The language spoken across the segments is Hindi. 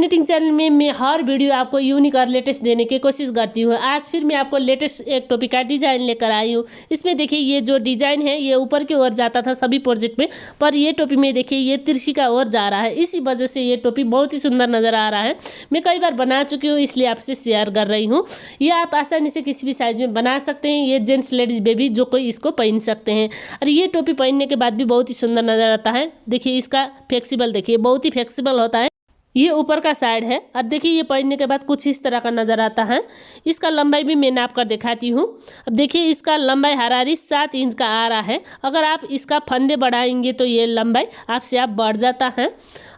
निटिंग चैनल में मैं हर वीडियो आपको यूनिक और लेटेस्ट देने की कोशिश करती हूँ। आज फिर मैं आपको लेटेस्ट एक टॉपिक का डिज़ाइन लेकर आई हूँ। इसमें देखिए ये जो डिज़ाइन है ये ऊपर की ओर जाता था सभी प्रोजेक्ट में, पर ये टॉपिक में देखिए ये तिरछी का ओर जा रहा है। इसी वजह से ये टॉपिक बहुत ही सुंदर नज़र आ रहा है। मैं कई बार बना चुकी हूँ, इसलिए आपसे शेयर कर रही हूँ। ये आप आसानी से किसी भी साइज में बना सकते हैं। ये जेंट्स लेडीज बेबी जो कोई इसको पहन सकते हैं और ये टोपी पहनने के बाद भी बहुत ही सुंदर नज़र आता है। देखिए इसका फ्लेक्सिबल देखिए बहुत ही फ्लेक्सिबल होता है। ये ऊपर का साइड है और देखिए ये पहनने के बाद कुछ इस तरह का नज़र आता है। इसका लंबाई भी मैं नाप कर दिखाती हूँ। अब देखिए इसका लंबाई हरारी 7 इंच का आ रहा है। अगर आप इसका फंदे बढ़ाएंगे तो ये लंबाई आपसे आप बढ़ जाता है,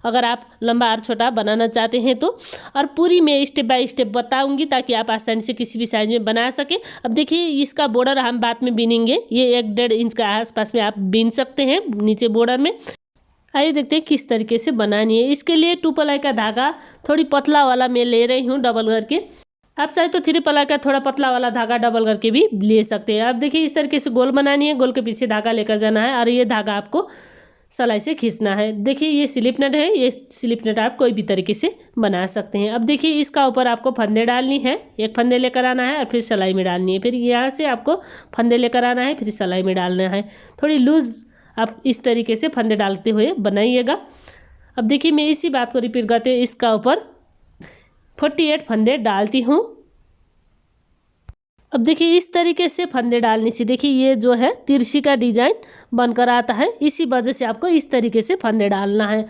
अगर आप लंबा और छोटा बनाना चाहते हैं तो। और पूरी मैं स्टेप बाय स्टेप बताऊंगी ताकि आप आसानी से किसी भी साइज में बना सके। अब देखिए इसका बॉर्डर हम बाद में बीनेंगे, ये 1-1.5 इंच का आसपास में आप बीन सकते हैं नीचे बॉर्डर में। आइए देखते हैं किस तरीके से बनानी है। इसके लिए 2 प्लाई का धागा थोड़ी पतला वाला मैं ले रही हूँ डबल करके। आप चाहे तो 3 प्लाई का थोड़ा पतला वाला धागा डबल करके भी ले सकते हैं। अब देखिए इस तरीके से गोल बनानी है, गोल के पीछे धागा लेकर जाना है और ये धागा आपको सिलाई से खींचना है। देखिए ये स्लिप नट है, ये स्लिप नट आप कोई भी तरीके से बना सकते हैं। अब देखिए इसका ऊपर आपको फंदे डालनी है, एक फंदे लेकर आना है और फिर सिलाई में डालनी है। फिर यहाँ से आपको फंदे लेकर आना है, फिर सिलाई में डालना है। थोड़ी लूज आप इस तरीके से फंदे डालते हुए बनाइएगा। अब देखिए मैं इसी बात को रिपीट करते हुए इसका ऊपर 48 फंदे डालती हूँ। अब देखिए इस तरीके से फंदे डालने से देखिए ये जो है तिरछी का डिजाइन बनकर आता है। इसी वजह से आपको इस तरीके से फंदे डालना है।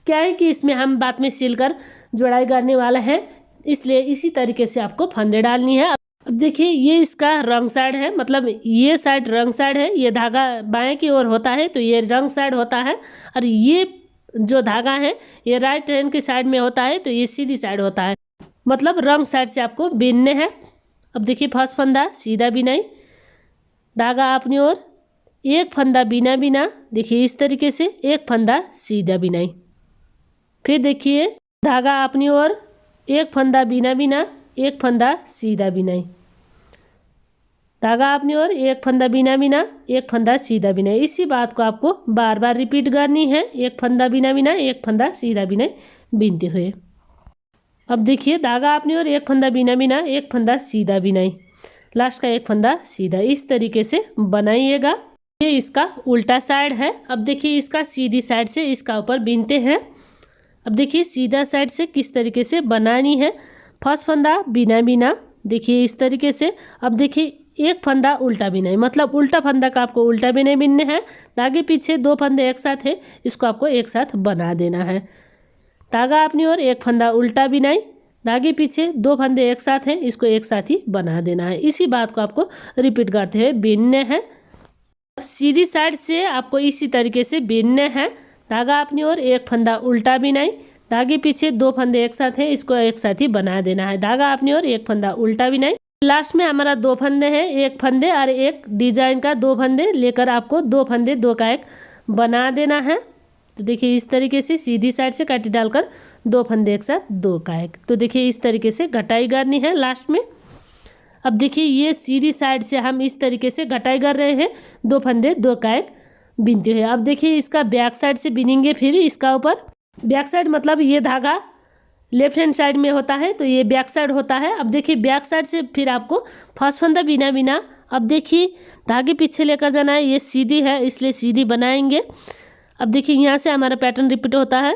क्या है कि इसमें हम बाद में सिलकर जोड़ाई करने वाला है, इसलिए इसी तरीके से आपको फंदे डालनी है। अब देखिए ये इसका रंग साइड है, मतलब ये साइड रंग साइड है। ये धागा बाएं की ओर होता है तो ये रंग साइड होता है, और ये जो धागा है ये राइट हैंड की साइड में होता है तो ये सीधी साइड होता है, मतलब रंग साइड से आपको बीनने हैं। अब देखिए फर्स्ट फंदा सीधा बिनाई, धागा अपनी ओर, एक फंदा बिना बिना, देखिए इस तरीके से एक फंदा सीधा बिनाई। फिर देखिए धागा अपनी ओर, एक फंदा बिना बिना, एक फंदा सीधा बिनाई, धागा अपनी ओर, एक फंदा बिना बिना, एक फंदा सीधा बिनाई। इसी बात को आपको बार बार रिपीट करनी है, एक फंदा बिना बिना, एक फंदा सीधा बिनाई बीनते हुए। अब देखिए धागा अपनी ओर, एक फंदा बिना बिना, एक फंदा सीधा बिनाई, लास्ट का एक फंदा सीधा। इस तरीके से बनाइएगा। ये इसका उल्टा साइड है। अब देखिए इसका सीधी साइड से इसका ऊपर बीनते हैं। अब देखिए सीधा साइड से किस तरीके से बनानी है। फर्स्ट फंदा बिना बिना, देखिए इस तरीके से। अब देखिए एक फंदा उल्टा बिनाई, मतलब उल्टा फंदा का आपको उल्टा बिनाई बिनने हैं। धागे पीछे 2 फंदे एक साथ है, इसको आपको एक साथ बना देना है। धागा अपनी ओर, एक फंदा उल्टा बिनाई, धागे पीछे 2 फंदे एक साथ है, इसको एक साथ ही बना देना है। इसी बात को आपको रिपीट करते हुए बीनने हैं। सीधी साइड से आपको इसी तरीके से बीनने हैं। धागा अपनी ओर, एक फंदा उल्टा बिनाई, धागे पीछे 2 फंदे एक साथ है, इसको एक साथ ही बना देना है। धागा अपनी ओर, एक फंदा उल्टा बिनाई, लास्ट में हमारा 2 फंदे हैं, एक फंदे और एक डिजाइन का 2 फंदे लेकर आपको 2 फंदे 2 का एक बना देना है। तो देखिए इस तरीके से सीधी साइड से काटी डालकर 2 फंदे एक साथ 2 का एक। तो देखिए इस तरीके से घटाई करनी है लास्ट में। अब देखिए ये सीधी साइड से हम इस तरीके से घटाई कर रहे हैं, 2 फंदे 2 का एक बीनते हुए। अब देखिए इसका बैक साइड से बीनेंगे। फिर इसका ऊपर बैक साइड मतलब ये धागा लेफ्ट हैंड साइड में होता है तो ये बैक साइड होता है। अब देखिए बैक साइड से फिर आपको फर्स्ट फंदा बिना बिना, अब देखिए धागे पीछे लेकर जाना है, ये सीधी है इसलिए सीधी बनाएंगे। अब देखिए यहाँ से हमारा पैटर्न रिपीट होता है।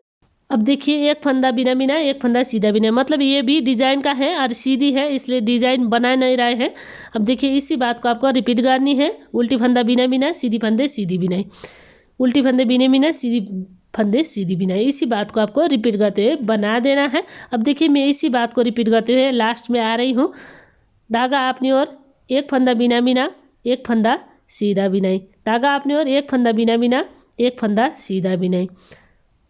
अब देखिए एक फंदा बिना बिना, एक फंदा सीधा बिना, मतलब ये भी डिजाइन का है और सीधी है इसलिए डिजाइन बना नहीं रहे हैं। अब देखिए इसी बात को आपको रिपीट करनी है। उल्टी फंदा बिना बिना, सीधी फंदे सीधी बिनाई, उल्टी फंदे बिना बिना, सीधी फंदे सीधी बिनाई। इसी बात को आपको रिपीट करते हुए बना देना है। अब देखिए मैं इसी बात को रिपीट करते हुए लास्ट में आ रही हूँ। धागा अपनी ओर, एक फंदा बिना बिना, एक फंदा सीधा बिनाई, धागा अपनी ओर, एक फंदा बिना बिना, एक फंदा सीधा बिनाई,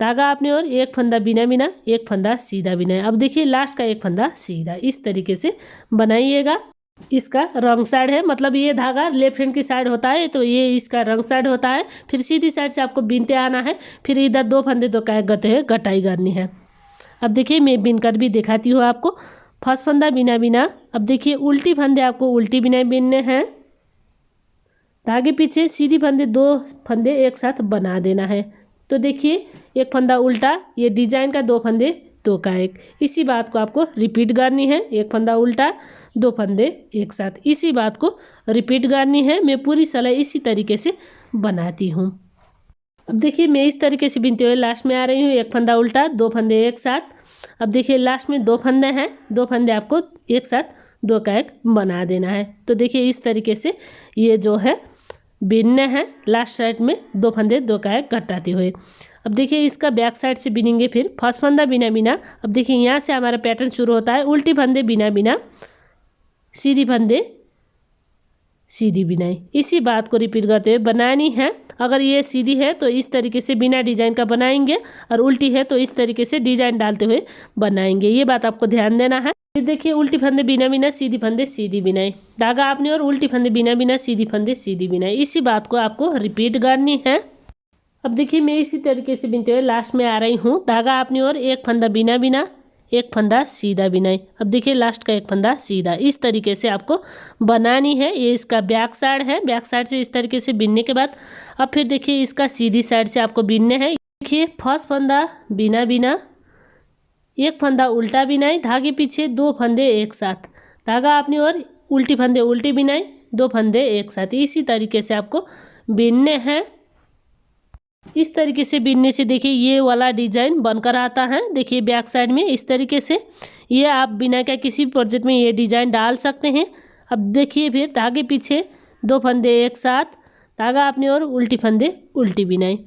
धागा अपनी ओर, एक फंदा बिना बिना, एक फंदा सीधा बिनाई। अब देखिए लास्ट का एक फंदा सीधा। इस तरीके से बनाइएगा। इसका रंग साइड है, मतलब ये धागा लेफ्ट हैंड की साइड होता है तो ये इसका रंग साइड होता है। फिर सीधी साइड से आपको बीनते आना है। फिर इधर 2 फंदे 2 का करते हुए घटाई करनी है। अब देखिए मैं बीनकर भी दिखाती हूँ आपको। फर्स्ट फंदा बिना बिना, अब देखिए उल्टी फंदे आपको उल्टी बिना बीनने हैं, धागे पीछे सीधी फंदे 2 फंदे एक साथ बना देना है। तो देखिए एक फंदा उल्टा, ये डिजाइन का 2 फंदे 2 का 1। इसी बात को आपको रिपीट करनी है, एक फंदा उल्टा 2 फंदे एक साथ। इसी बात को रिपीट करनी है। मैं पूरी सलाई इसी तरीके से बनाती हूँ। अब देखिए मैं इस तरीके से बिनते हुए लास्ट में आ रही हूँ, एक फंदा उल्टा 2 फंदे एक साथ। अब देखिए लास्ट में 2 फंदे हैं, 2 फंदे आपको एक साथ 2 का 1 बना देना है। तो देखिए इस तरीके से ये जो है बिनने हैं, लास्ट साइड में 2 फंदे 2 का 1 घटाते हुए। अब देखिए इसका बैक साइड से बिनेंगे फिर फर्स्ट फंदा बिना बिना। अब देखिए यहाँ से हमारा पैटर्न शुरू होता है, उल्टी फंदे बिना बिना, सीधी फंदे सीधी बिनाई। इसी बात को रिपीट करते हुए बनानी है। अगर ये सीधी है तो इस तरीके से बिना डिजाइन का बनाएंगे, और उल्टी है तो इस तरीके से डिजाइन डालते हुए बनाएंगे। ये बात आपको ध्यान देना है। फिर देखिए उल्टी फंदे बिना बिना, सीधी फंदे सीधी बिनाई, धागा अपनी ओर, उल्टी फंदे बिना बिना, सीधी फंदे सीधी बिनाई। इसी बात को आपको रिपीट करनी है। अब देखिए मैं इसी तरीके से बिनते हुए लास्ट में आ रही हूँ, धागा अपनी ओर, एक फंदा बिना बिना, एक फंदा सीधा बिनाई। अब देखिए लास्ट का एक फंदा सीधा। इस तरीके से आपको बनानी है। ये इसका बैक साइड है, बैक साइड से इस तरीके से बिनने के बाद अब फिर देखिए इसका सीधी साइड से आपको बिनने हैं। देखिए फर्स्ट फंदा बिना बिना, एक फंदा उल्टा बिनाई, धागे पीछे 2 फंदे एक साथ, धागा अपनी ओर, उल्टी फंदे उल्टी बिनाई, 2 फंदे एक साथ। इसी तरीके से आपको बिनने हैं। इस तरीके से बिनने से देखिए ये वाला डिजाइन बनकर आता है। देखिए बैक साइड में इस तरीके से ये आप बिना क्या किसी भी प्रोजेक्ट में ये डिजाइन डाल सकते हैं। अब देखिए फिर धागे पीछे 2 फंदे एक साथ, धागा अपनी ओर, उल्टी फंदे उल्टी बिनाई,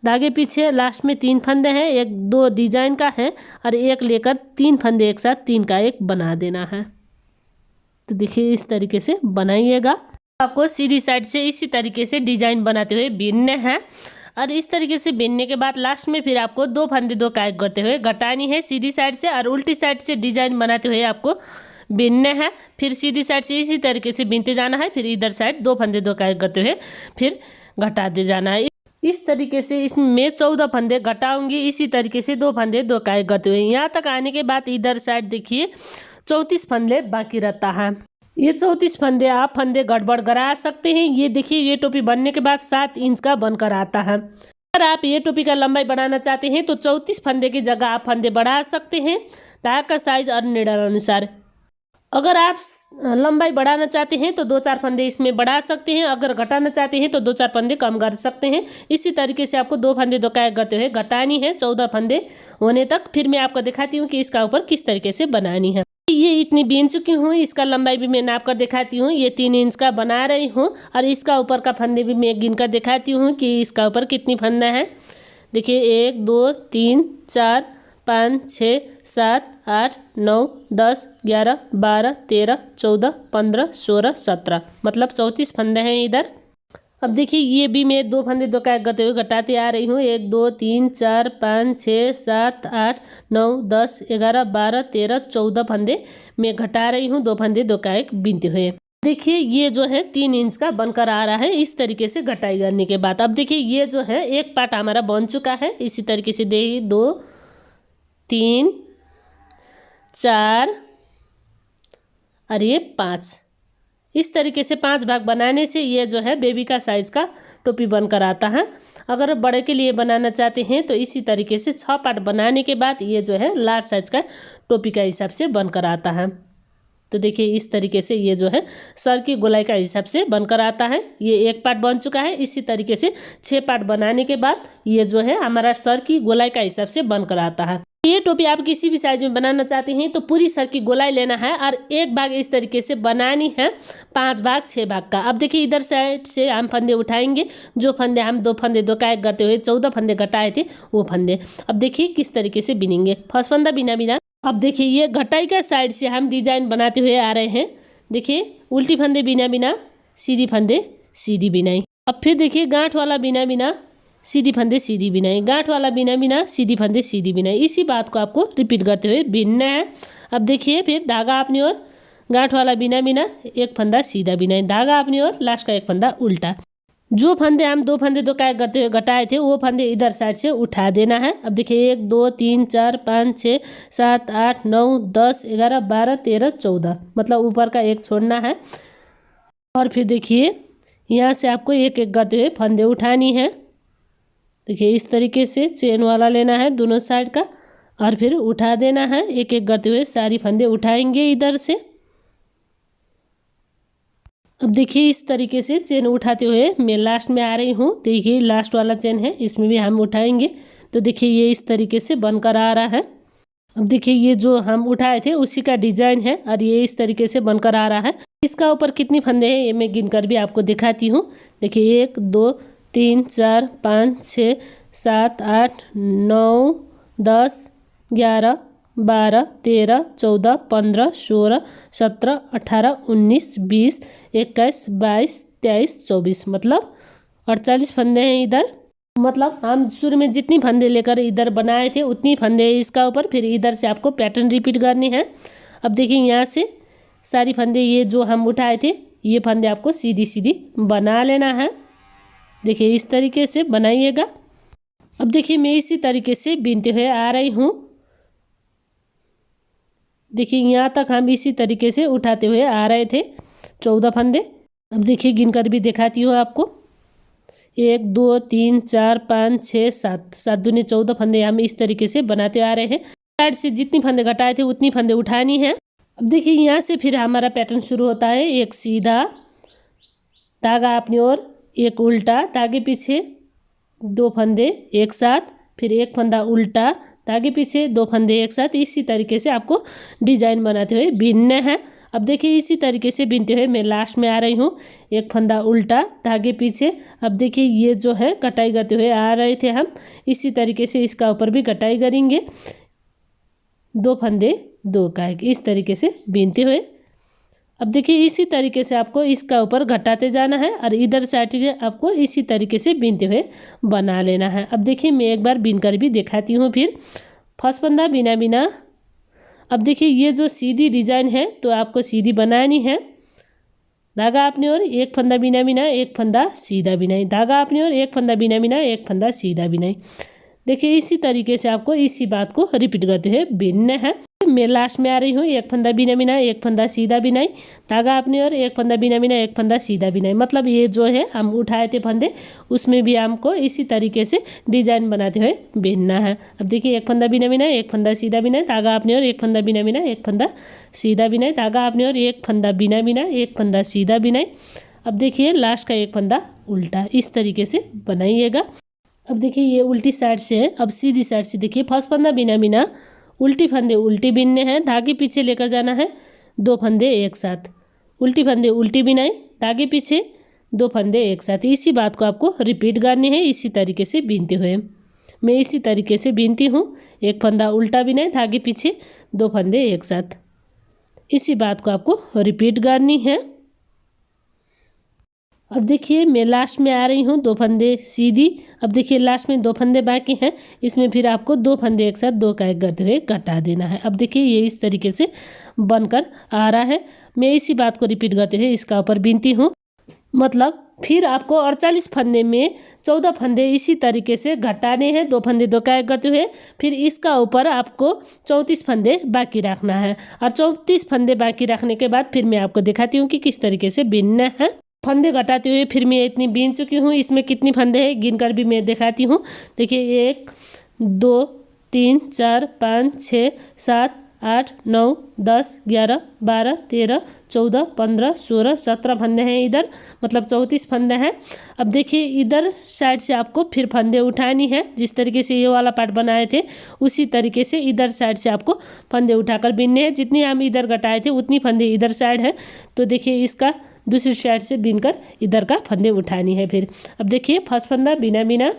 धागे पीछे लास्ट में 3 फंदे हैं, एक 2 डिजाइन का है और एक लेकर 3 फंदे एक साथ 3 का 1 बना देना है। तो देखिए इस तरीके से बनाइएगा। आपको सीधी साइड से इसी तरीके से डिजाइन बनाते हुए बिनने हैं। और इस तरीके से बिनने के बाद लास्ट में फिर आपको 2 फंदे 2 का 1 करते हुए घटानी है सीधी साइड से, और उल्टी साइड से डिजाइन बनाते हुए आपको बिनने हैं। फिर सीधी साइड से इसी तरीके से बिनते जाना है। फिर इधर साइड 2 फंदे 2 का 1 करते हुए फिर घटा दे जाना है। इस तरीके से इसमें 14 फंदे घटाऊंगी, इसी तरीके से 2 फंदे 2 का 1 करते हुए। यहाँ तक आने के बाद इधर साइड देखिए 34 फंदे बाकी रहता है। ये 34 फंदे आप फंदे गड़बड़ करा सकते हैं। ये देखिए ये टोपी बनने के बाद 7 इंच का बनकर आता है। अगर आप ये टोपी का लंबाई बढ़ाना चाहते हैं तो 34 फंदे की जगह आप फंदे बढ़ा सकते हैं, धागा का साइज और निडल अनुसार। अगर आप लंबाई बढ़ाना चाहते हैं तो 2-4 फंदे इसमें बढ़ा सकते हैं, अगर घटाना चाहते हैं तो 2-4 फंदे कम कर सकते हैं। इसी तरीके से आपको 2 फंदे 2 का 1 करते हुए घटानी है 14 फंदे होने तक। फिर मैं आपको दिखाती हूँ कि इसका ऊपर किस तरीके से बनानी है। ये इतनी बीन चुकी हूँ, इसका लंबाई भी मैं नाप कर दिखाती हूँ। ये 3 इंच का बना रही हूँ, और इसका ऊपर का फंदे भी मैं गिन कर दिखाती हूँ कि इसका ऊपर कितनी फंदा है। देखिए 1 2 3 4 5 6 7 8 9 10 11 12 13 14 15 16 17, मतलब 34 फंदे हैं इधर। अब देखिए ये भी मैं 2 फंदे 2 का 1 करते हुए घटाते आ रही हूँ। 1 2 3 4 5 6 7 8 9 10 11 12 13 14 फंदे मैं घटा रही हूँ, 2 फंदे 2 का 1 बीनते हुए। देखिए ये जो है 3 इंच का बनकर आ रहा है इस तरीके से घटाई करने के बाद। अब देखिए ये जो है एक पार्ट हमारा बन चुका है। इसी तरीके से देखिए 2 3 4 और ये 5, इस तरीके से 5 भाग बनाने से ये जो है बेबी का साइज का टोपी बनकर आता है। अगर बड़े के लिए बनाना चाहते हैं तो इसी तरीके से 6 पार्ट बनाने के बाद ये जो है लार्ज साइज का टोपी का हिसाब से बनकर आता है। तो देखिए इस तरीके से ये जो है सर की गोलाई का हिसाब से बनकर आता है। ये एक पार्ट बन चुका है। इसी तरीके से 6 पार्ट बनाने के बाद ये जो है हमारा सर की गोलाई का हिसाब से बनकर आता है। ये टोपी आप किसी भी साइज में बनाना चाहते हैं तो पूरी सर की गोलाई लेना है और एक भाग इस तरीके से बनानी है 5 भाग 6 भाग का। अब देखिए इधर साइड से हम फंदे उठाएंगे, जो फंदे हम 2 फंदे 2 का 1 करते हुए 14 फंदे घटाए थे वो फंदे। अब देखिए किस तरीके से बिनेंगे। फर्स्ट फंदा बिना बिना। अब देखिए ये घटाई का साइड से हम डिजाइन बनाते हुए आ रहे हैं। देखिए उल्टी फंदे बिना बिना, सीधी फंदे सीधी बिनाई। अब फिर देखिए गांठ वाला बिना बिना, सीधी फंदे सीधी बिनाई, गांठ वाला बिना बिना, सीधी फंदे सीधी बिनाई। इसी बात को आपको रिपीट करते हुए बिनना है। अब देखिए फिर धागा अपनी ओर, गांठ वाला बिना बिना, एक फंदा सीधा बिनाई, धागा अपनी ओर, लास्ट का एक फंदा उल्टा। जो फंदे हम 2 फंदे 2 का 1 करते हुए घटाए थे वो फंदे इधर साइड से उठा देना है। अब देखिए 1 2 3 4 5 6 7 8 9 10 11 12 13 14, मतलब ऊपर का एक छोड़ना है। और फिर देखिए यहाँ से आपको एक एक करते हुए फंदे उठानी है। देखिए इस तरीके से चेन वाला लेना है दोनों साइड का, और फिर उठा देना है। एक एक करते हुए सारी फंदे उठाएंगे इधर से। अब देखिए इस तरीके से चेन उठाते हुए मैं लास्ट में आ रही हूँ। देखिए लास्ट वाला चेन है, इसमें भी हम उठाएंगे। तो देखिए ये इस तरीके से बनकर आ रहा है। अब देखिए ये जो हम उठाए थे उसी का डिजाइन है और ये इस तरीके से बनकर आ रहा है। इसका ऊपर कितनी फंदे हैं ये मैं गिनकर भी आपको दिखाती हूँ। देखिए 1 2 3 4 5 6 7 8 9 10 11 12 13 14 15 16 17 18 19 20 21 22 23 24 मतलब 48 फंदे हैं इधर। मतलब हम शुरू में जितनी फंदे लेकर इधर बनाए थे उतनी फंदे इसका ऊपर, फिर इधर से आपको पैटर्न रिपीट करनी है। अब देखिए यहाँ से सारी फंदे ये जो हम उठाए थे ये फंदे आपको सीधी सीधी बना लेना है। देखिए इस तरीके से बनाइएगा। अब देखिए मैं इसी तरीके से बीनते हुए आ रही हूँ। देखिए यहाँ तक हम इसी तरीके से उठाते हुए आ रहे थे 14 फंदे। अब देखिए गिनकर भी दिखाती हूँ आपको। 1 2 3 4 5 6 7 7 दूनी 14 फंदे हम इस तरीके से बनाते आ रहे हैं। साइड से जितनी फंदे घटाए थे उतनी फंदे उठानी है। अब देखिए यहाँ से फिर हमारा पैटर्न शुरू होता है। एक सीधा धागा अपनी ओर, एक उल्टा धागे पीछे, 2 फंदे एक साथ, फिर एक फंदा उल्टा धागे पीछे, 2 फंदे एक साथ। इसी तरीके से आपको डिजाइन बनाते हुए बीनना है। अब देखिए इसी तरीके से बीनते हुए मैं लास्ट में आ रही हूँ। एक फंदा उल्टा धागे पीछे। अब देखिए ये जो है कटाई करते हुए आ रहे थे हम, इसी तरीके से इसका ऊपर भी कटाई करेंगे। 2 फंदे 2 का एक, इस तरीके से बीनते हुए। अब देखिए इसी तरीके से आपको इसका ऊपर घटाते जाना है और इधर साइड के आपको इसी तरीके से बीनते हुए बना लेना है। अब देखिए मैं एक बार बीनकर भी दिखाती हूँ। फिर फर्स्ट फंदा बिना बिना। अब देखिए ये जो सीधी डिजाइन है तो आपको सीधी बनानी है। धागा अपनी ओर, एक फंदा बिना बिना, एक फंदा सीधा बिनाई, धागा अपनी ओर, एक फंदा बिना बिना, एक फंदा सीधा बिनाई। देखिए इसी तरीके से आपको इसी बात को रिपीट करते हुए बीनना है। मैं लास्ट में आ रही हूँ। एक फंदा बिना बिना, एक फंदा सीधा बिनाई, धागा अपनी ओर, एक फंदा बिना बिना, एक फंदा सीधा बिनाई। मतलब ये जो है हम उठाए थे फंदे उसमें भी हमको इसी तरीके से डिजाइन बनाते हुए बीनना है। अब देखिए एक फंदा बिना बिना, एक फंदा सीधा बिनाई, धागा अपनी ओर, एक फंदा बिना बिना, एक फंदा सीधा बिनाई, धागा अपनी ओर, एक फंदा बिना बिना, एक फंदा सीधा बिनाई। अब देखिए लास्ट का एक फंदा उल्टा, इस तरीके से बनाइएगा। अब देखिए ये उल्टी साइड से है। अब सीधी साइड से देखिए फर्स्ट फंदा बिना बिना, उल्टी फंदे उल्टी बिनने हैं, धागे पीछे लेकर जाना है, 2 फंदे एक साथ, उल्टी फंदे उल्टी बिनाई, धागे पीछे 2 फंदे एक साथ। इसी बात को आपको रिपीट करनी है इसी तरीके से बीनते हुए। मैं इसी तरीके से बीनती हूँ। एक फंदा उल्टा बिनाई, धागे पीछे 2 फंदे एक साथ। इसी बात को आपको रिपीट करनी है। अब देखिए मैं लास्ट में आ रही हूँ, 2 फंदे सीधी। अब देखिए लास्ट में 2 फंदे बाकी हैं, इसमें फिर आपको 2 फंदे एक साथ 2 का एक करते हुए घटा देना है। अब देखिए ये इस तरीके से बनकर आ रहा है। मैं इसी बात को रिपीट करते हुए इसका ऊपर बीनती हूँ। मतलब फिर आपको 48 फंदे में 14 फंदे इसी तरीके से घटाने हैं, 2 फंदे 2 का एक करते हुए। फिर इसका ऊपर आपको 34 फंदे बाकी रखना है और 34 फंदे बाकी रखने के बाद फिर मैं आपको दिखाती हूँ कि किस तरीके से बीनना है। फंदे घटाते हुए फिर मैं इतनी बीन चुकी हूँ। इसमें कितनी फंदे हैं गिनकर भी मैं दिखाती हूँ। देखिए 1 2 3 4 5 6 7 8 9 10 11 12 13 14 15 16 17 फंदे हैं इधर, मतलब 34 फंदे हैं। अब देखिए इधर साइड से आपको फिर फंदे उठानी है। जिस तरीके से ये वाला पार्ट बनाए थे उसी तरीके से इधर साइड से आपको फंदे उठाकर बीनने हैं। जितनी हम इधर घटाए थे उतनी फंदे इधर साइड है। तो देखिए इसका दूसरी साइड से बीनकर इधर का फंदे उठानी है। फिर अब देखिए फर्स्ट फंदा बिना बिना।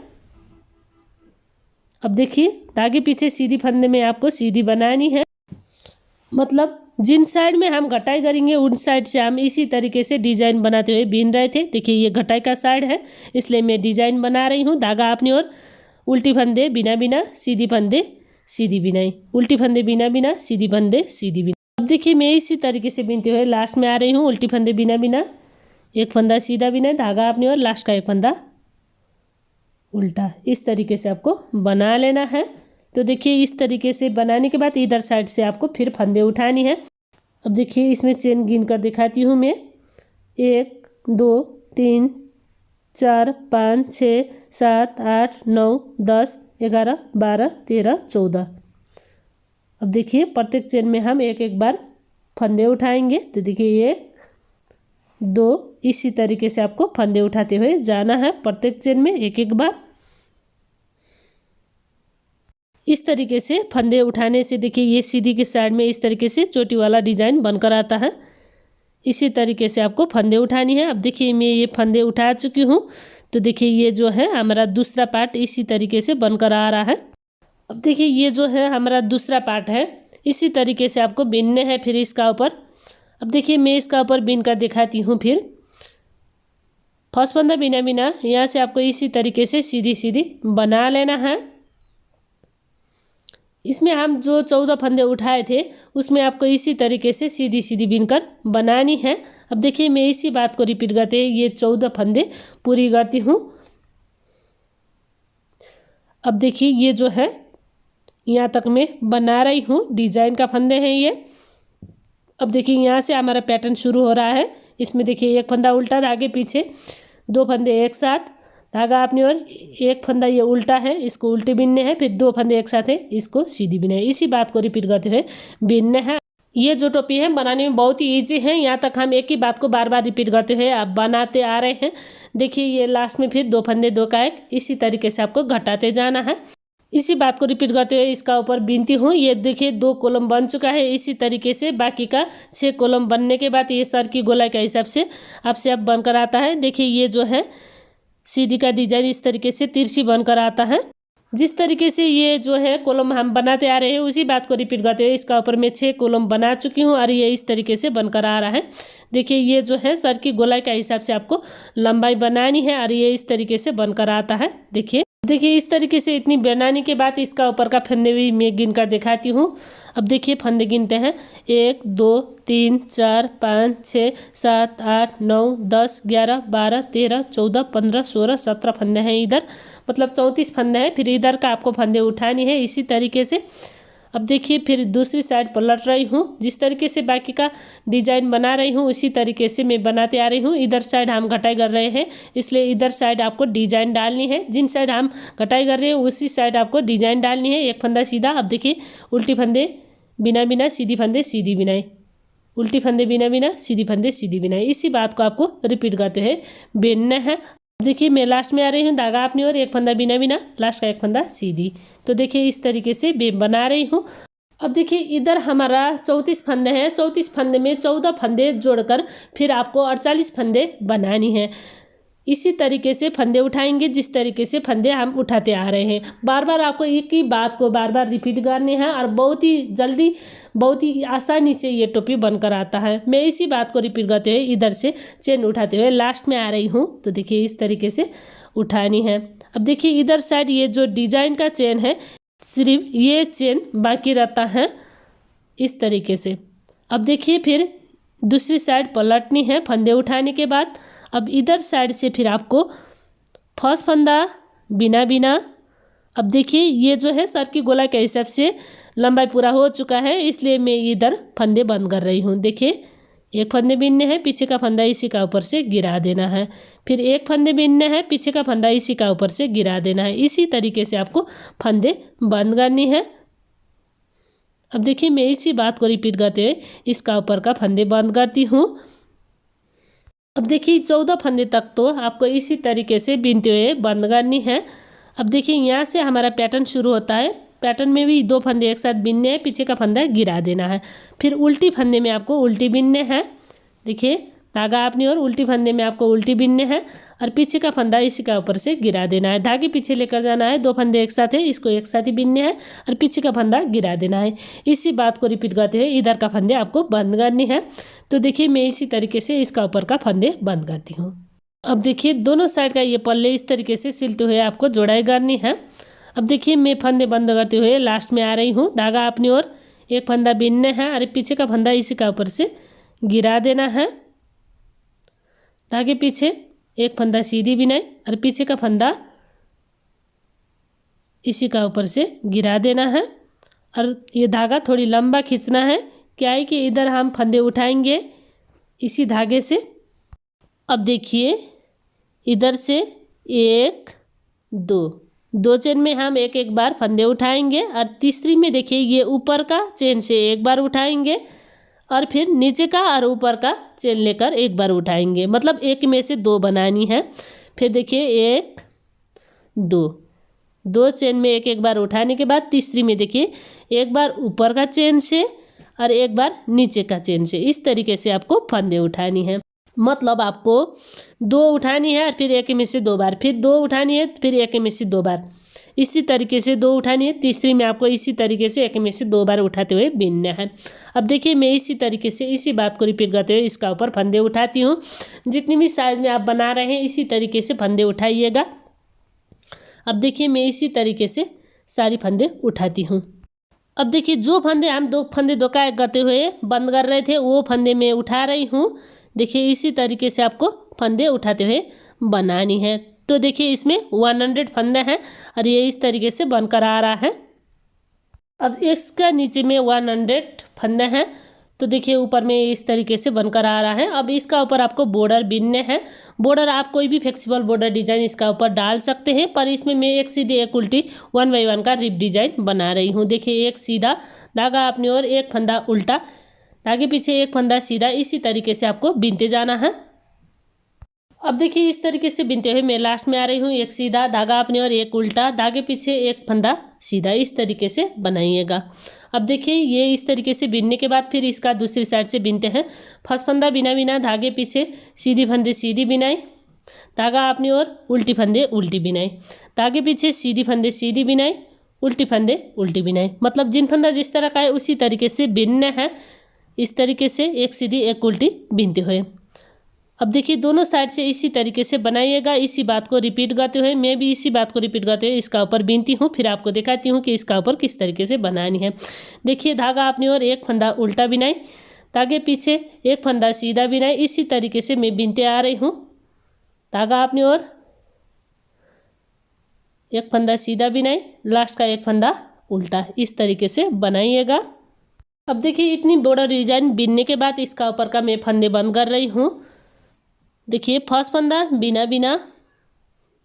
अब देखिए धागे पीछे सीधी फंदे में आपको सीधी बनानी है। मतलब जिन साइड में हम घटाई करेंगे उन साइड से हम इसी तरीके से डिजाइन बनाते हुए बीन रहे थे। देखिए ये घटाई का साइड है इसलिए मैं डिजाइन बना रही हूँ। धागा अपनी ओर, उल्टी फंदे बिना बिना, सीधी फंदे सीधी बिनाई, उल्टी फंदे बिना बिना, सीधी फंदे सीधी बिनाई। अब देखिए मैं इसी तरीके से बीनते हुए लास्ट में आ रही हूँ। उल्टी फंदे बिना बिना, एक फंदा सीधा बिनाई, धागा अपनी ओर, लास्ट का एक फंदा उल्टा। इस तरीके से आपको बना लेना है। तो देखिए इस तरीके से बनाने के बाद इधर साइड से आपको फिर फंदे उठानी है। अब देखिए इसमें चेन गिन कर दिखाती हूँ मैं। 1 2 3 4 5 6 7 8 9 10 11 12 13 14। अब देखिए प्रत्येक चेन में हम एक एक बार फंदे उठाएंगे। तो देखिए 1 2 इसी तरीके से आपको फंदे उठाते हुए जाना है प्रत्येक चेन में एक एक बार। इस तरीके से फंदे उठाने से देखिए ये सीधी के साइड में इस तरीके से चोटी वाला डिजाइन बनकर आता है। इसी तरीके से आपको फंदे उठानी है। अब देखिए मैं ये फंदे उठा चुकी हूँ। तो देखिए ये जो है हमारा दूसरा पार्ट इसी तरीके से बनकर आ रहा है। अब देखिए ये जो है हमारा दूसरा पार्ट है, इसी तरीके से आपको बीनने हैं फिर इसका ऊपर। अब देखिए मैं इसका ऊपर बीन कर दिखाती हूँ। फिर फर्स्ट फंदा बिना बिना यहाँ से आपको इसी तरीके से सीधी सीधी बना लेना है। इसमें हम जो 14 फंदे उठाए थे उसमें आपको इसी तरीके से सीधी सीधी बीनकर बनानी है। अब देखिए मैं इसी बात को रिपीट करते हुए ये 14 फंदे पूरी करती हूँ। अब देखिए ये जो है यहाँ तक मैं बना रही हूँ, डिजाइन का फंदे हैं ये। अब देखिए यहाँ से हमारा पैटर्न शुरू हो रहा है। इसमें देखिए एक फंदा उल्टा आगे पीछे, 2 फंदे एक साथ, धागा अपनी ओर, एक फंदा ये उल्टा है इसको उल्टे बीनने हैं, फिर 2 फंदे एक साथ है इसको सीधी बीनने है। इसी बात को रिपीट करते हुए बीनने हैं। ये जो टोपी है बनाने में बहुत ही ईजी है। यहाँ तक हम एक ही बात को बार बार रिपीट करते हुए अब बनाते आ रहे हैं। देखिए ये लास्ट में फिर 2 फंदे 2 का 1 इसी तरीके से आपको घटाते जाना है। इसी बात को रिपीट करते हुए इसका ऊपर बीनती हूँ। ये देखिए 2 कॉलम बन चुका है। इसी तरीके से बाकी का 6 कॉलम बनने के बाद ये सर की गोलाई के हिसाब से आपसे अब बनकर आता है। देखिए ये जो है सीधी का डिजाइन इस तरीके से तिरछी बनकर आता है। जिस तरीके से ये जो है कॉलम हम बनाते आ रहे हैं उसी बात को रिपीट करते हुए इसका ऊपर मैं 6 कॉलम बना चुकी हूँ और ये इस तरीके से बनकर आ रहा है। देखिए ये जो है सर की गोलाई के हिसाब से आपको लंबाई बनानी है और ये इस तरीके से बनकर आता है। देखिए इस तरीके से इतनी बनाने के बाद इसका ऊपर का फंदे भी मैं गिन कर दिखाती हूँ। अब देखिए फंदे गिनते हैं 1 2 3 4 5 6 7 8 9 10 11 12 13 14 15 16 17 फंदे हैं इधर, मतलब 34 फंदे हैं। फिर इधर का आपको फंदे उठानी है इसी तरीके से। अब देखिए फिर दूसरी साइड पलट रही हूँ। जिस तरीके से बाकी का डिजाइन बना रही हूँ उसी तरीके से मैं बनाते आ रही हूँ। इधर साइड हम घटाई कर रहे हैं इसलिए इधर साइड आपको डिजाइन डालनी है। जिन साइड हम घटाई कर रहे हैं उसी साइड आपको डिजाइन डालनी है। एक फंदा सीधा। अब देखिए उल्टी फंदे बिना बिना, सीधी फंदे सीधी बिनाई, उल्टी फंदे बिना बिना, सीधी फंदे सीधी बिनाई। इसी बात को आपको रिपीट करते हुए बीनना है। देखिए मैं लास्ट में आ रही हूँ, धागा अपनी ओर, एक फंदा बिना बिना, लास्ट का एक फंदा सीधी। तो देखिए इस तरीके से बना रही हूँ। अब देखिए इधर हमारा 34 फंदे हैं। 34 फंदे में 14 फंदे जोड़कर फिर आपको 48 फंदे बनानी है। इसी तरीके से फंदे उठाएंगे जिस तरीके से फंदे हम उठाते आ रहे हैं। बार बार आपको एक ही बात को बार बार रिपीट करनी है और बहुत ही जल्दी बहुत ही आसानी से ये टोपी बनकर आता है। मैं इसी बात को रिपीट करते हुए इधर से चेन उठाते हुए लास्ट में आ रही हूँ। तो देखिए इस तरीके से उठानी है। अब देखिए इधर साइड ये जो डिजाइन का चेन है सिर्फ ये चेन बाकी रहता है इस तरीके से। अब देखिए फिर दूसरी साइड पलटनी है फंदे उठाने के बाद। अब इधर साइड से फिर आपको फर्स्ट फंदा बिना बिना। अब देखिए ये जो है सर की गोला के हिसाब से लंबाई पूरा हो चुका है इसलिए मैं इधर फंदे बंद कर रही हूँ। देखिए एक फंदे बीनने हैं, पीछे का फंदा इसी का ऊपर से गिरा देना है। फिर एक फंदे बीनने हैं, पीछे का फंदा इसी का ऊपर से गिरा देना है। इसी तरीके से आपको फंदे बंद करनी है। अब देखिए मैं इसी बात को रिपीट करते हुए इसका ऊपर का फंदे बंद करती हूँ। अब देखिए 14 फंदे तक तो आपको इसी तरीके से बीनते हुए बंद करनी है। अब देखिए यहाँ से हमारा पैटर्न शुरू होता है। पैटर्न में भी 2 फंदे एक साथ बीनने हैं, पीछे का फंदा गिरा देना है। फिर उल्टी फंदे में आपको उल्टी बीनने हैं। देखिए धागा अपनी ओर, उल्टी फंदे में आपको उल्टी बीनने हैं और पीछे का फंदा इसी का ऊपर से गिरा देना है। धागे पीछे लेकर जाना है। 2 फंदे एक साथ है, इसको एक साथ ही बीनने हैं और पीछे का फंदा गिरा देना है। इसी बात को रिपीट करते हुए इधर का फंदे आपको बंद करनी है। तो देखिए मैं इसी तरीके से इसका ऊपर का फंदे बंद करती हूँ। अब देखिए दोनों साइड का ये पल्ले इस तरीके से सिलते हुए आपको जोड़ाई करनी है। अब देखिए मैं फंदे बंद करते हुए लास्ट में आ रही हूँ। धागा अपनी ओर, एक फंदा बीनने हैं और पीछे का फंदा इसी का ऊपर से गिरा देना है। धागे पीछे एक फंदा सीधी बिनाई और पीछे का फंदा इसी का ऊपर से गिरा देना है। और ये धागा थोड़ी लंबा खींचना है, क्या है कि इधर हम फंदे उठाएंगे इसी धागे से। अब देखिए इधर से 1 2 2 चेन में हम एक एक बार फंदे उठाएंगे और तीसरी में देखिए ये ऊपर का चेन से एक बार उठाएंगे और फिर नीचे का और ऊपर का चेन लेकर एक बार उठाएंगे, मतलब एक में से 2 बनानी है। फिर देखिए 1 2 चेन में एक एक बार उठाने के बाद तीसरी में देखिए एक बार ऊपर का चेन से और एक बार नीचे का चेन से, इस तरीके से आपको फंदे उठानी है। मतलब आपको 2 उठानी है और फिर एक में से 2 बार, फिर 2 उठानी है फिर एक में से 2 बार, इसी तरीके से 2 उठानी है। तीसरी में आपको इसी तरीके से एक में से 2 बार उठाते हुए बिनना है। अब देखिए मैं इसी तरीके से इसी बात को रिपीट करते हुए इसका ऊपर फंदे उठाती हूँ। जितनी भी साइज में आप बना रहे हैं इसी तरीके से फंदे उठाइएगा। अब देखिए मैं इसी तरीके से सारी फंदे उठाती हूँ। अब देखिए जो फंदे हम 2 फंदे 2 का एक करते हुए बंद कर रहे थे वो फंदे मैं उठा रही हूँ। देखिए इसी तरीके से आपको फंदे उठाते हुए बनानी है। तो देखिए इसमें 100 फंदे हैं और ये इस तरीके से बनकर आ रहा है। अब इसका नीचे में 100 फंदे हैं, तो देखिए ऊपर में इस तरीके से बनकर आ रहा है। अब इसका ऊपर आपको बॉर्डर बिनने हैं। बॉर्डर आप कोई भी फ्लेक्सिबल बॉर्डर डिजाइन इसका ऊपर डाल सकते हैं, पर इसमें मैं एक सीधी एक उल्टी 1 बाई 1 का रिप डिजाइन बना रही हूँ। देखिए एक सीधा धागा अपनी ओर, एक फंदा उल्टा, धागे पीछे एक फंदा सीधा, इसी तरीके से आपको बिनते जाना है। अब देखिए इस तरीके से बिनते हुए मैं लास्ट में आ रही हूँ। एक सीधा धागा अपनी ओर, एक उल्टा, धागे पीछे एक फंदा सीधा, इस तरीके से बनाइएगा। अब देखिए ये इस तरीके से बिनने के बाद फिर इसका दूसरी साइड से बिनते हैं। फर्स्ट फंदा बिना बिना, धागे पीछे सीधी फंदे सीधी बिनाई, धागा अपनी ओर, उल्टी फंदे उल्टी बिनाई, धागे पीछे सीधी फंदे सीधी बिनाई, उल्टी फंदे उल्टी बिनाई। मतलब जिन फंदा जिस तरह का है उसी तरीके से बिनना है, इस तरीके से एक सीधी एक उल्टी बिनते हुए। अब देखिए दोनों साइड से इसी तरीके से बनाइएगा। इसी बात को रिपीट करते हुए, मैं भी इसी बात को रिपीट करते हुए इसका ऊपर बिनती हूँ, फिर आपको दिखाती हूँ कि इसका ऊपर किस तरीके से बनानी है। देखिए धागा अपनी ओर, एक फंदा उल्टा बिनाई, धागे पीछे एक फंदा सीधा बिनाई, इसी तरीके से मैं बिनते आ रही हूँ। धागा अपनी ओर, एक फंदा सीधा बिनाई, लास्ट का एक फंदा उल्टा, इस तरीके से बनाइएगा। अब देखिए इतनी बॉर्डर डिजाइन बिनने के बाद इसका ऊपर का मैं फंदे बंद कर रही हूँ। देखिए फर्स्ट फंदा बिना बिना,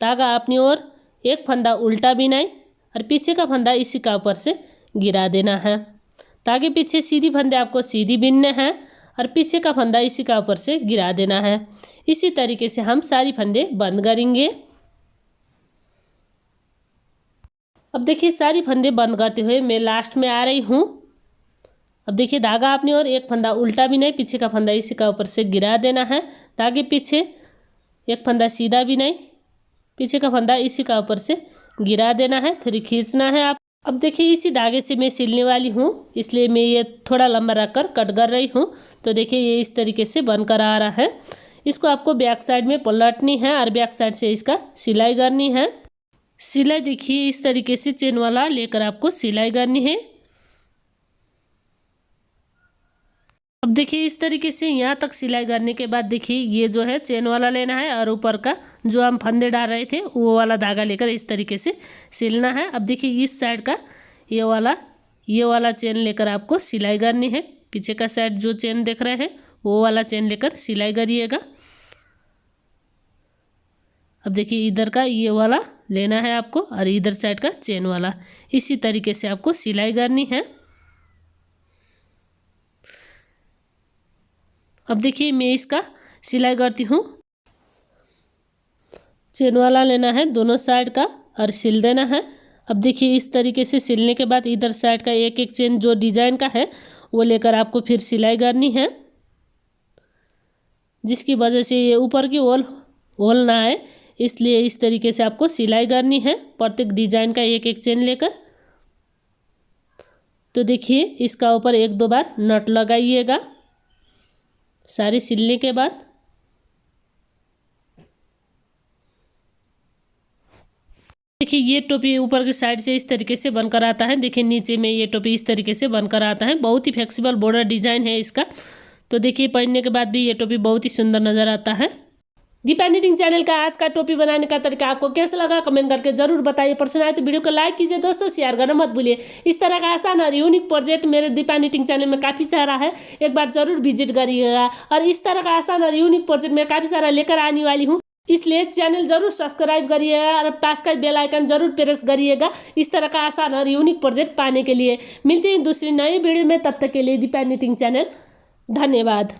धागा अपनी ओर, एक फंदा उल्टा बिनाई और पीछे का फंदा इसी का ऊपर से गिरा देना है। धागे पीछे सीधी फंदे आपको सीधी बिनने हैं और पीछे का फंदा इसी का ऊपर से गिरा देना है। इसी तरीके से हम सारी फंदे बंद करेंगे। अब देखिए सारी फंदे बंद करते हुए मैं लास्ट में आ रही हूँ। अब देखिए धागा अपनी ओर, एक फंदा उल्टा बिनाई, पीछे का फंदा इसी का ऊपर से गिरा देना है। धागे पीछे एक फंदा सीधा बिनाई, पीछे का फंदा इसी का ऊपर से गिरा देना है, थोड़ी खींचना है आप। अब देखिए इसी धागे से मैं सिलने वाली हूँ, इसलिए मैं ये थोड़ा लंबा रखकर कट कर रही हूँ। तो देखिए ये इस तरीके से बनकर आ रहा है। इसको आपको बैक साइड में पलटनी है और बैक साइड से इसका सिलाई करनी है। सिलाई देखिए इस तरीके से चेन वाला लेकर आपको सिलाई करनी है। अब देखिए इस तरीके से यहाँ तक सिलाई करने के बाद देखिए ये जो है चेन वाला लेना है और ऊपर का जो हम फंदे डाल रहे थे वो वाला धागा लेकर इस तरीके से सिलना है। अब देखिए इस साइड का ये वाला चेन लेकर आपको सिलाई करनी है। पीछे का साइड जो चेन देख रहे हैं वो वाला चेन लेकर सिलाई करिएगा। अब देखिए इधर का ये वाला लेना है आपको और इधर साइड का चेन वाला, इसी तरीके से आपको सिलाई करनी है। अब देखिए मैं इसका सिलाई करती हूँ। चेन वाला लेना है दोनों साइड का और सिल देना है। अब देखिए इस तरीके से सिलने के बाद इधर साइड का एक एक चेन जो डिजाइन का है वो लेकर आपको फिर सिलाई करनी है, जिसकी वजह से ये ऊपर की होल ना आए, इसलिए इस तरीके से आपको सिलाई करनी है प्रत्येक डिजाइन का एक एक चेन लेकर। तो देखिए इसका ऊपर 1-2 बार नट लगाइएगा सारी सिलने के बाद। देखिए ये टोपी ऊपर की साइड से इस तरीके से बनकर आता है। देखिए नीचे में ये टोपी इस तरीके से बनकर आता है। बहुत ही फ्लेक्सिबल बॉर्डर डिजाइन है इसका। तो देखिए पहनने के बाद भी ये टोपी बहुत ही सुंदर नजर आता है। दीपा निटिंग चैनल का आज का टोपी बनाने का तरीका आपको कैसा लगा कमेंट करके जरूर बताइए। पसंद आए तो वीडियो को लाइक कीजिए दोस्तों, शेयर करना मत भूलिए। इस तरह का आसान और यूनिक प्रोजेक्ट मेरे दीपा निटिंग चैनल में काफ़ी सारा है, एक बार जरूर विजिट करिएगा। और इस तरह का आसान और यूनिक प्रोजेक्ट मैं काफ़ी सारा लेकर आने वाली हूँ। इसलिए चैनल जरूर सब्सक्राइब करिएगा और पास का बेल आइकन जरूर प्रेस करिएगा इस तरह का आसान और यूनिक प्रोजेक्ट पाने के लिए। मिलते हैं दूसरी नई वीडियो में, तब तक के लिए दीपा निटिंग चैनल। धन्यवाद।